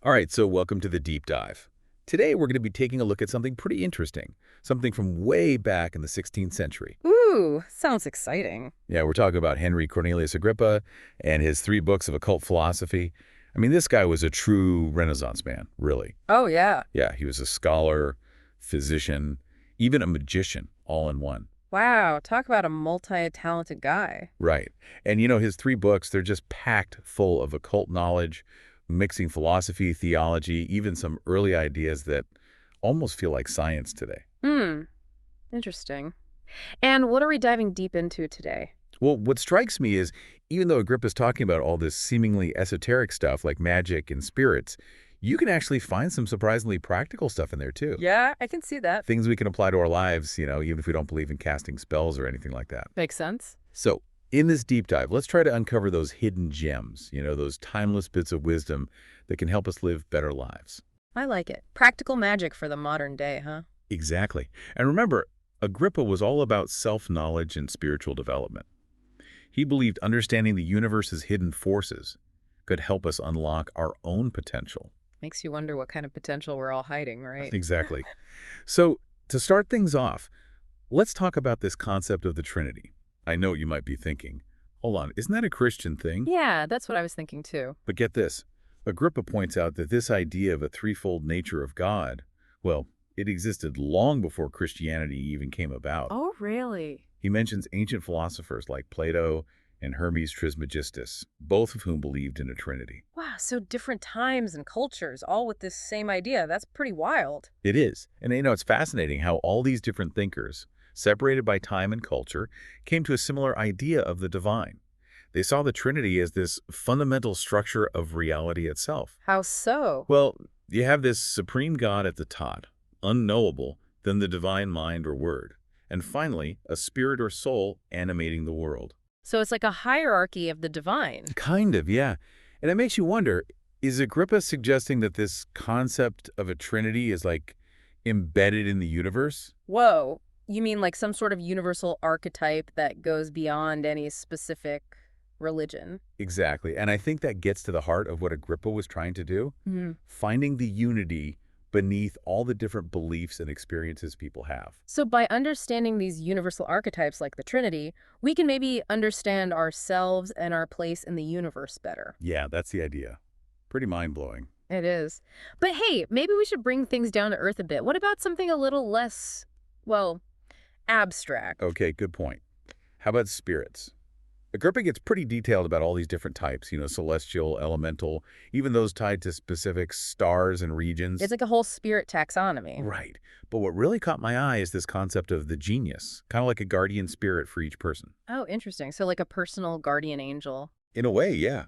All right, so welcome to the deep dive. Today we're going to be taking a look at something pretty interesting, something from way back in the 16th century. Ooh, sounds exciting. Yeah, we're talking about Henry Cornelius Agrippa and his 3 books of occult philosophy. I mean, this guy was a true Renaissance man, really. Oh, yeah. Yeah, he was a scholar, physician, even a magician, all in one. Wow, talk about a multi-talented guy. Right. And his 3 books, they're just packed full of occult knowledge, mixing philosophy, theology, even some early ideas that almost feel like science today. Hmm, interesting. And what are we diving deep into today? Well, what strikes me is even though Agrippa's talking about all this seemingly esoteric stuff like magic and spirits, you can actually find some surprisingly practical stuff in there too. Yeah, I can see that. Things we can apply to our lives, even if we don't believe in casting spells or anything like that. Makes sense. So in this deep dive, let's try to uncover those hidden gems, those timeless bits of wisdom that can help us live better lives. I like it. Practical magic for the modern day, huh? Exactly. And remember, Agrippa was all about self-knowledge and spiritual development. He believed understanding the universe's hidden forces could help us unlock our own potential. Makes you wonder what kind of potential we're all hiding, right? Exactly. So to start things off, let's talk about this concept of the Trinity. I know what you might be thinking, hold on, isn't that a Christian thing? Yeah, that's what I was thinking too. But get this, Agrippa points out that this idea of a threefold nature of God, well, it existed long before Christianity even came about. Oh, really? He mentions ancient philosophers like Plato and Hermes Trismegistus, both of whom believed in a trinity. Wow, so different times and cultures, all with this same idea. That's pretty wild. It is. And it's fascinating how all these different thinkers, separated by time and culture, came to a similar idea of the divine. They saw the Trinity as this fundamental structure of reality itself. How so? Well, you have this supreme God at the top, unknowable, then the divine mind or word, and finally, a spirit or soul animating the world. So it's like a hierarchy of the divine. Kind of, yeah. And it makes you wonder, is Agrippa suggesting that this concept of a trinity is like embedded in the universe? Whoa, you mean like some sort of universal archetype that goes beyond any specific religion? Exactly. And I think that gets to the heart of what Agrippa was trying to do, finding the unity beneath all the different beliefs and experiences people have. So by understanding these universal archetypes like the Trinity, we can maybe understand ourselves and our place in the universe better. Yeah, that's the idea. Pretty mind-blowing. It is. But hey, maybe we should bring things down to earth a bit. What about something a little less, well, abstract? Okay, good point. How about spirits? Agrippa gets pretty detailed about all these different types, celestial, elemental, even those tied to specific stars and regions. It's like a whole spirit taxonomy. Right. But what really caught my eye is this concept of the genius, kind of like a guardian spirit for each person. Oh, interesting. So like a personal guardian angel. In a way, yeah.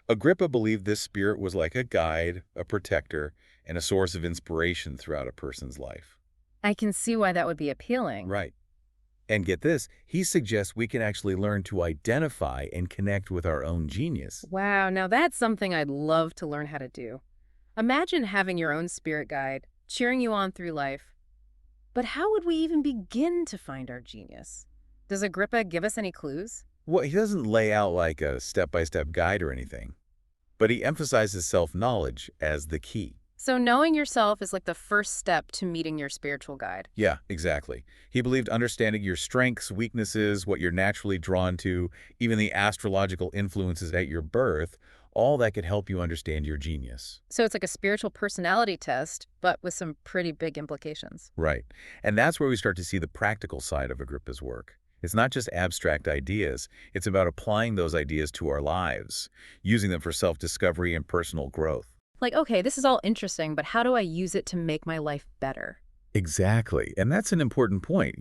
Agrippa believed this spirit was like a guide, a protector, and a source of inspiration throughout a person's life. I can see why that would be appealing. Right. And get this, he suggests we can actually learn to identify and connect with our own genius. Wow, now that's something I'd love to learn how to do. Imagine having your own spirit guide, cheering you on through life. But how would we even begin to find our genius? Does Agrippa give us any clues? Well, he doesn't lay out like a step-by-step guide or anything, but he emphasizes self-knowledge as the key. So knowing yourself is like the first step to meeting your spiritual guide. Yeah, exactly. He believed understanding your strengths, weaknesses, what you're naturally drawn to, even the astrological influences at your birth, all that could help you understand your genius. So it's like a spiritual personality test, but with some pretty big implications. Right. And that's where we start to see the practical side of Agrippa's work. It's not just abstract ideas. It's about applying those ideas to our lives, using them for self-discovery and personal growth. Like, okay, this is all interesting, but how do I use it to make my life better? Exactly. And that's an important point,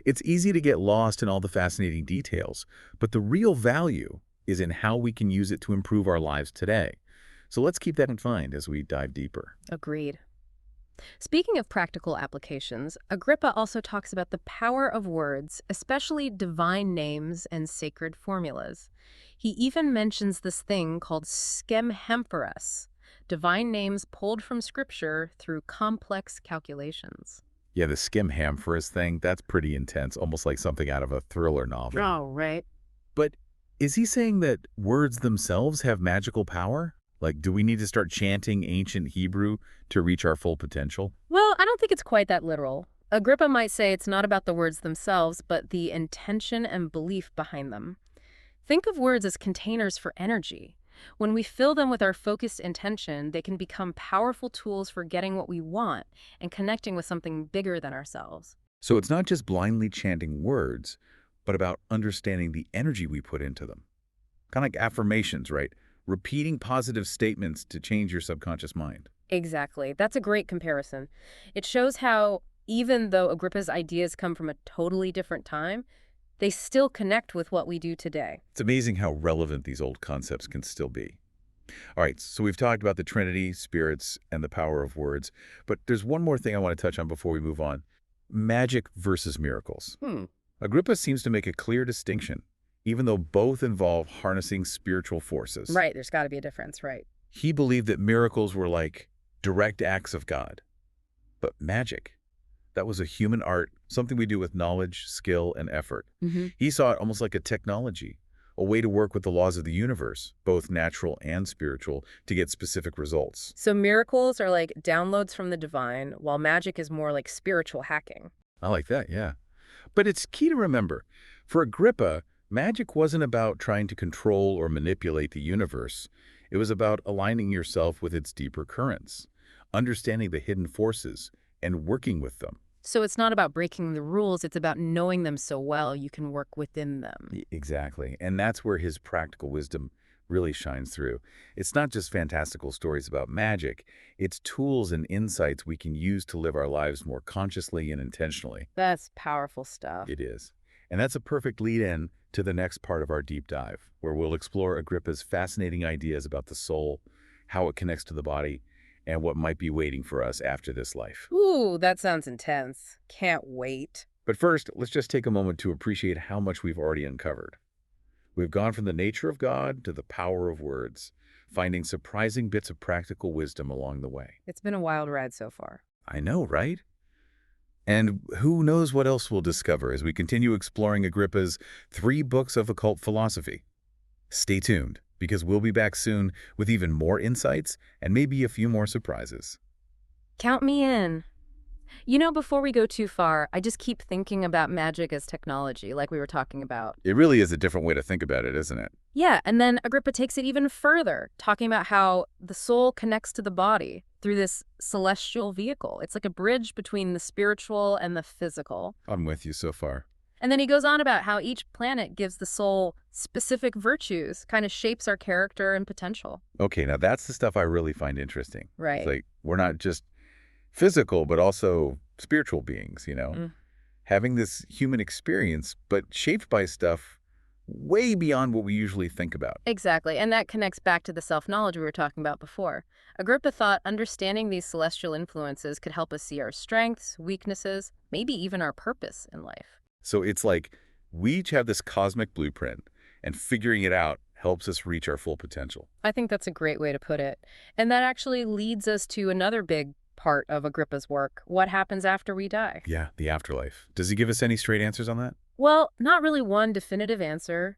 It's easy to get lost in all the fascinating details, but the real value is in how we can use it to improve our lives today. So let's keep that in mind as we dive deeper. Agreed. Speaking of practical applications, Agrippa also talks about the power of words, especially divine names and sacred formulas. He even mentions this thing called schemhemphoros, divine names pulled from scripture through complex calculations. Yeah, the schemhemphoros thing, that's pretty intense, almost like something out of a thriller novel. Oh, right. But is he saying that words themselves have magical power? Like, do we need to start chanting ancient Hebrew to reach our full potential? Well, I don't think it's quite that literal. Agrippa might say it's not about the words themselves, but the intention and belief behind them. Think of words as containers for energy. When we fill them with our focused intention, they can become powerful tools for getting what we want and connecting with something bigger than ourselves. So it's not just blindly chanting words, but about understanding the energy we put into them. Kind of like affirmations, right? Repeating positive statements to change your subconscious mind. Exactly. That's a great comparison. It shows how, even though Agrippa's ideas come from a totally different time, they still connect with what we do today. It's amazing how relevant these old concepts can still be. All right, so we've talked about the Trinity, spirits, and the power of words, but there's one more thing I want to touch on before we move on. Magic versus miracles. Agrippa seems to make a clear distinction, even though both involve harnessing spiritual forces. Right, there's got to be a difference, right? He believed that miracles were like direct acts of God. But magic, that was a human art, something we do with knowledge, skill, and effort. He saw it almost like a technology, a way to work with the laws of the universe, both natural and spiritual, to get specific results. So miracles are like downloads from the divine, while magic is more like spiritual hacking. I like that, yeah. But it's key to remember, for Agrippa, magic wasn't about trying to control or manipulate the universe. It was about aligning yourself with its deeper currents, understanding the hidden forces, and working with them. So it's not about breaking the rules, it's about knowing them so well you can work within them. Exactly. And that's where his practical wisdom really shines through. It's not just fantastical stories about magic. It's tools and insights we can use to live our lives more consciously and intentionally. That's powerful stuff. It is. And that's a perfect lead-in to the next part of our deep dive, where we'll explore Agrippa's fascinating ideas about the soul, how it connects to the body, and what might be waiting for us after this life. Ooh, that sounds intense. Can't wait. But first, let's just take a moment to appreciate how much we've already uncovered. We've gone from the nature of God to the power of words, finding surprising bits of practical wisdom along the way. It's been a wild ride so far. I know, right? And who knows what else we'll discover as we continue exploring Agrippa's 3 books of occult philosophy. Stay tuned, because we'll be back soon with even more insights and maybe a few more surprises. Count me in. You know, before we go too far, I just keep thinking about magic as technology, like we were talking about. It really is a different way to think about it, isn't it? Yeah, and then Agrippa takes it even further, talking about how the soul connects to the body through this celestial vehicle. It's like a bridge between the spiritual and the physical. I'm with you so far. And then he goes on about how each planet gives the soul specific virtues, kind of shapes our character and potential. Okay, now that's the stuff I really find interesting. Right. It's like we're not just physical, but also spiritual beings, you know? Having this human experience, but shaped by stuff way beyond what we usually think about. Exactly, and that connects back to the self-knowledge we were talking about before. Agrippa thought understanding these celestial influences could help us see our strengths, weaknesses, maybe even our purpose in life. So it's like we each have this cosmic blueprint, and figuring it out helps us reach our full potential. I think that's a great way to put it. And that actually leads us to another big part of Agrippa's work, what happens after we die. Yeah, the afterlife. Does he give us any straight answers on that? Well, not really one definitive answer.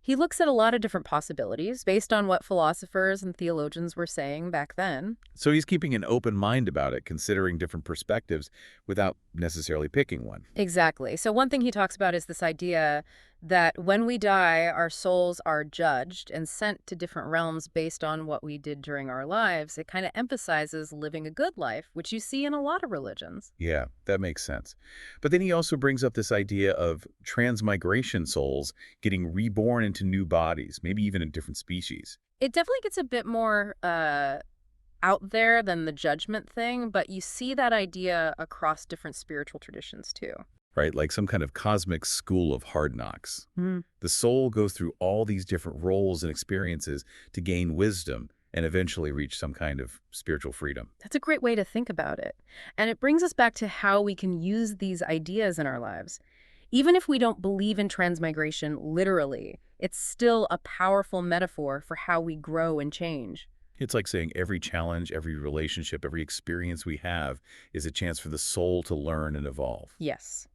He looks at a lot of different possibilities based on what philosophers and theologians were saying back then. So he's keeping an open mind about it, considering different perspectives without necessarily picking one. Exactly. So one thing he talks about is this idea that when we die, our souls are judged and sent to different realms based on what we did during our lives. It kind of emphasizes living a good life, which you see in a lot of religions. Yeah, that makes sense. But then he also brings up this idea of transmigration souls getting reborn into new bodies, maybe even in different species. It definitely gets a bit more out there than the judgment thing, but you see that idea across different spiritual traditions too. Right? Like some kind of cosmic school of hard knocks. Mm. The soul goes through all these different roles and experiences to gain wisdom and eventually reach some kind of spiritual freedom. That's a great way to think about it. And it brings us back to how we can use these ideas in our lives. Even if we don't believe in transmigration literally, it's still a powerful metaphor for how we grow and change. It's like saying every challenge, every relationship, every experience we have is a chance for the soul to learn and evolve. Yes.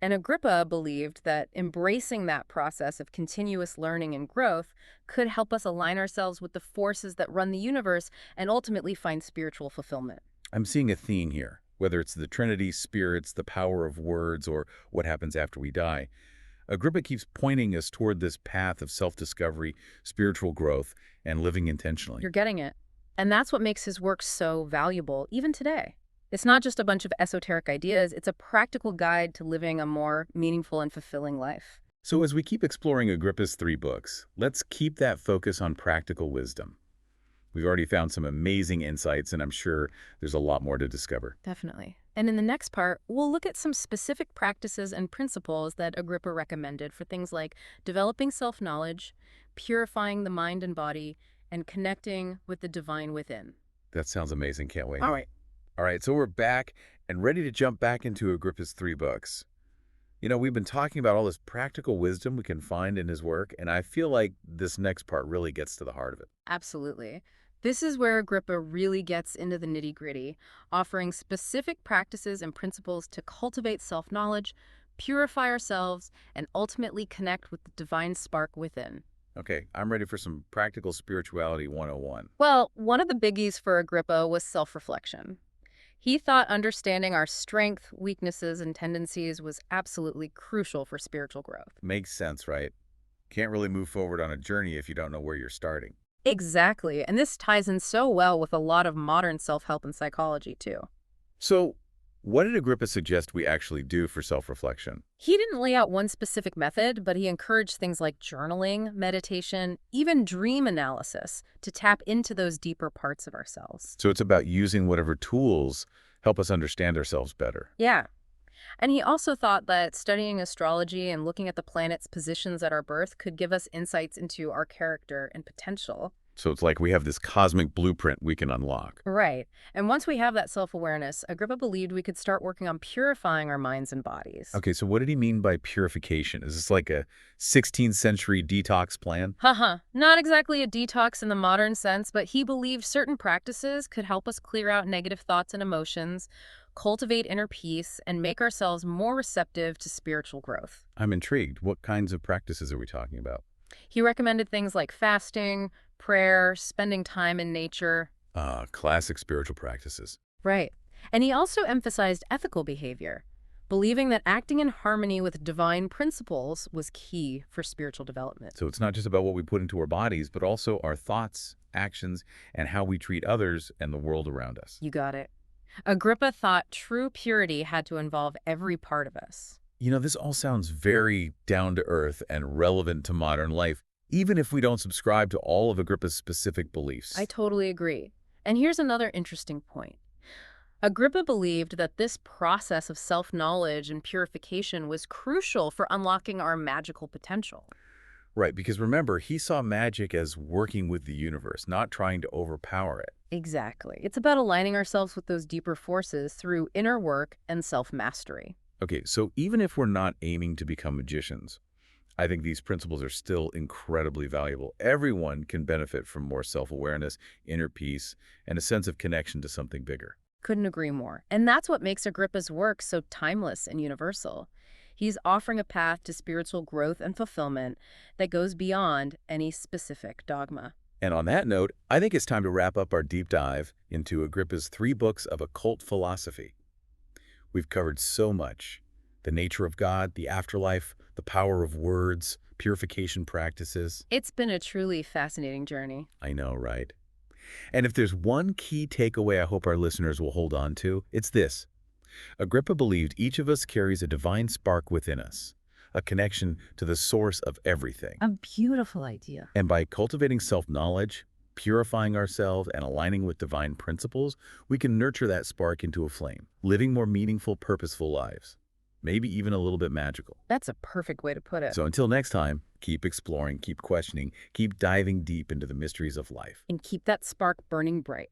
And Agrippa believed that embracing that process of continuous learning and growth could help us align ourselves with the forces that run the universe and ultimately find spiritual fulfillment. I'm seeing a theme here, whether it's the Trinity, spirits, the power of words, or what happens after we die. Agrippa keeps pointing us toward this path of self-discovery, spiritual growth, and living intentionally. You're getting it. And that's what makes his work so valuable, even today. It's not just a bunch of esoteric ideas, it's a practical guide to living a more meaningful and fulfilling life. So as we keep exploring Agrippa's 3 books, let's keep that focus on practical wisdom. We've already found some amazing insights, and I'm sure there's a lot more to discover. Definitely. And in the next part, we'll look at some specific practices and principles that Agrippa recommended for things like developing self-knowledge, purifying the mind and body, and connecting with the divine within. That sounds amazing. Can't wait. All right. All right, so we're back and ready to jump back into Agrippa's 3 books. We've been talking about all this practical wisdom we can find in his work, and I feel like this next part really gets to the heart of it. Absolutely. This is where Agrippa really gets into the nitty-gritty, offering specific practices and principles to cultivate self-knowledge, purify ourselves, and ultimately connect with the divine spark within. Okay, I'm ready for some practical spirituality 101. Well, one of the biggies for Agrippa was self-reflection. He thought understanding our strength, weaknesses, and tendencies was absolutely crucial for spiritual growth. Makes sense, right? Can't really move forward on a journey if you don't know where you're starting. Exactly, and this ties in so well with a lot of modern self-help and psychology, too. So, what did Agrippa suggest we actually do for self-reflection? He didn't lay out one specific method, but he encouraged things like journaling, meditation, even dream analysis to tap into those deeper parts of ourselves. So it's about using whatever tools help us understand ourselves better. Yeah. And he also thought that studying astrology and looking at the planets' positions at our birth could give us insights into our character and potential. So it's like we have this cosmic blueprint we can unlock. Right. And once we have that self-awareness, Agrippa believed we could start working on purifying our minds and bodies. Okay, so what did he mean by purification? Is this like a 16th century detox plan? Haha, not exactly a detox in the modern sense, but he believed certain practices could help us clear out negative thoughts and emotions, cultivate inner peace, and make ourselves more receptive to spiritual growth. I'm intrigued. What kinds of practices are we talking about? He recommended things like fasting, prayer, spending time in nature. Classic spiritual practices. Right. And he also emphasized ethical behavior, believing that acting in harmony with divine principles was key for spiritual development. So it's not just about what we put into our bodies, but also our thoughts, actions, and how we treat others and the world around us. You got it. Agrippa thought true purity had to involve every part of us. This all sounds very down-to-earth and relevant to modern life, even if we don't subscribe to all of Agrippa's specific beliefs. I totally agree. And here's another interesting point. Agrippa believed that this process of self-knowledge and purification was crucial for unlocking our magical potential. Right, because remember, he saw magic as working with the universe, not trying to overpower it. Exactly. It's about aligning ourselves with those deeper forces through inner work and self-mastery. Okay, so even if we're not aiming to become magicians, I think these principles are still incredibly valuable. Everyone can benefit from more self-awareness, inner peace, and a sense of connection to something bigger. Couldn't agree more. And that's what makes Agrippa's work so timeless and universal. He's offering a path to spiritual growth and fulfillment that goes beyond any specific dogma. And on that note, I think it's time to wrap up our deep dive into Agrippa's 3 books of occult philosophy. We've covered so much: the nature of God, the afterlife, the power of words, purification practices. It's been a truly fascinating journey. I know, right? And if there's one key takeaway I hope our listeners will hold on to, it's this. Agrippa believed each of us carries a divine spark within us, a connection to the source of everything. A beautiful idea. And by cultivating self-knowledge, purifying ourselves, and aligning with divine principles, we can nurture that spark into a flame, living more meaningful, purposeful lives. Maybe even a little bit magical. That's a perfect way to put it. So until next time, keep exploring, keep questioning, keep diving deep into the mysteries of life. And keep that spark burning bright.